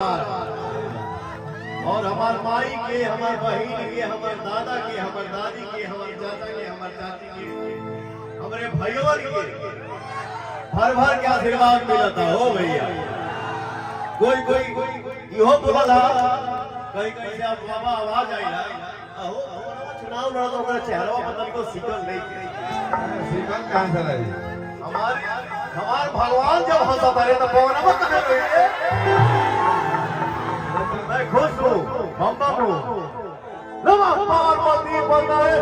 और हमार माई के, हमार बहन के, हमार दादा के, हमार दादी के, हमार चाचा के, हमार चाची के, हमारे भाइयों के भर भर के आशीर्वाद मिलता हो भैया। कोई कोई इहो बोला कहीं कहीं से आप बाबा आवाज आई ना अहो चुनाव लड़ा तो मेरा चेहरा पता नहीं को सिकल नहीं सिकल कहां से रही हमार भगवान जब हंसा करे तो पवनवा कहां रही मैं खुश हूँ हम हूँ नमः पार्वती पतये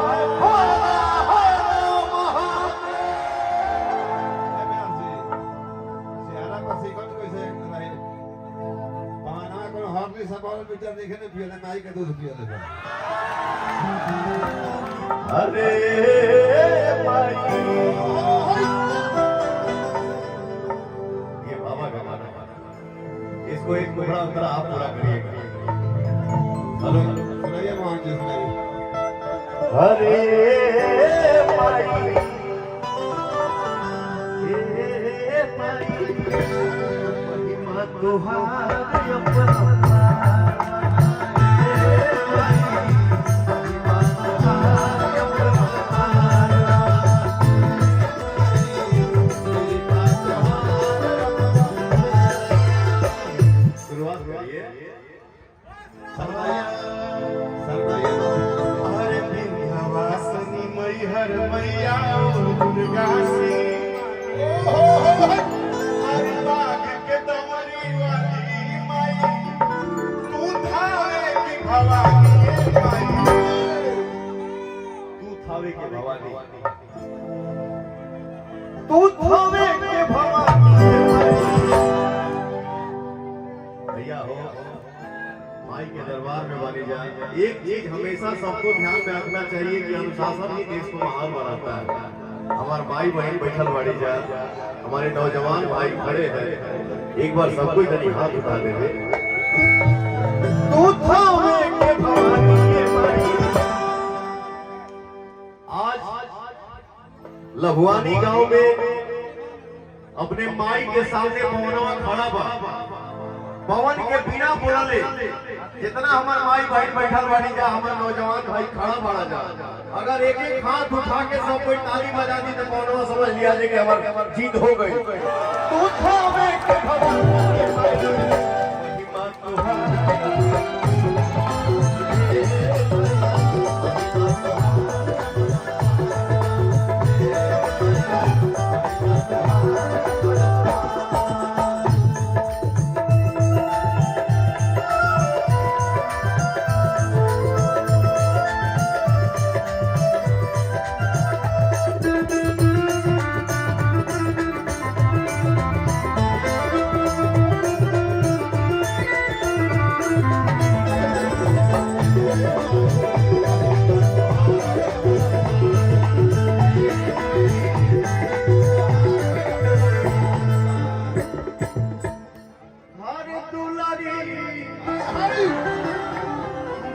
अरे ये बाबा का गाना इसको एक टुकड़ा उतरा आप पूरा करिएगा। हेलो सुनाइए मोहन जी सुनाइए। अरे माई ये माई महिमा तुहारी अपना भैया हो माई के दरबार में बनी जाए। एक चीज हमेशा सबको ध्यान में रखना चाहिए कि अनुशासन ही देश को महान बनाता है। हमारे भाई बहन बैठल बाड़ी जा, हमारे नौजवान भाई खड़े हैं, एक बार सबको इतनी हाथ उठा देवे। आज लभुआनी गांव में अपने माई के सामने पवनवा खड़ा बा। पवन के बिना बोलले जितना हमार माई बहन बैठल बाड़ी जा, हमार नौजवान भाई खड़ा बाड़ा जा, अगर एक एक हाथ उठा के सब कोई ताली बजा दी तो पवनवा समझ लिया जे कि हमार जीत हो गई। तू थावे के भगवान के महिमा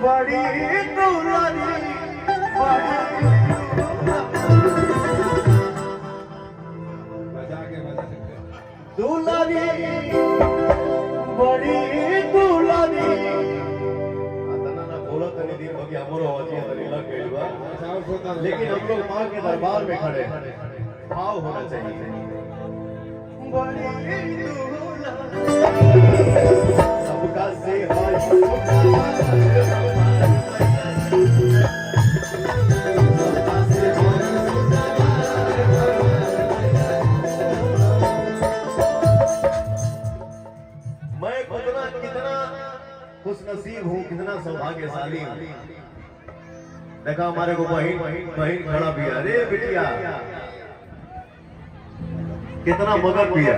बड़ी दुलारी दुलारी बड़ी दुलारी बोला तनी दिन हो गया हमरो आवाज़ तनी लग गइल बा, लेकिन हम लोग मां के दरबार में खड़े हैं, भाव होना चाहिए। बड़ी सबका से खुश नसीब हूँ, कितना सौभाग्यशाली हूँ। देखा हमारे को बहन खड़ा भी है। अरे बिटिया कितना मगन पिया,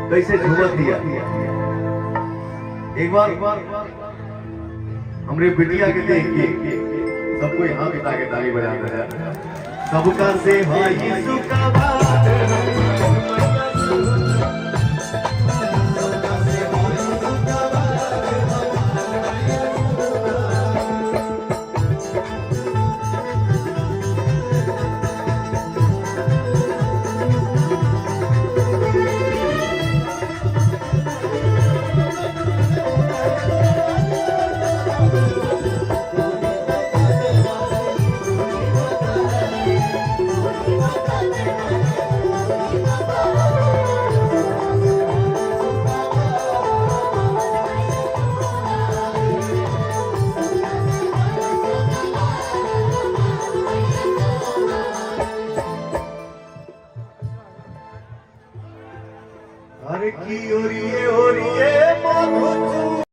कैसे झूमत दिया। एक बार हमरे बिटिया के देख के सबको यहाँ बिता के ताली बजाते हैं। सबका से भाई सुखा की ओरिया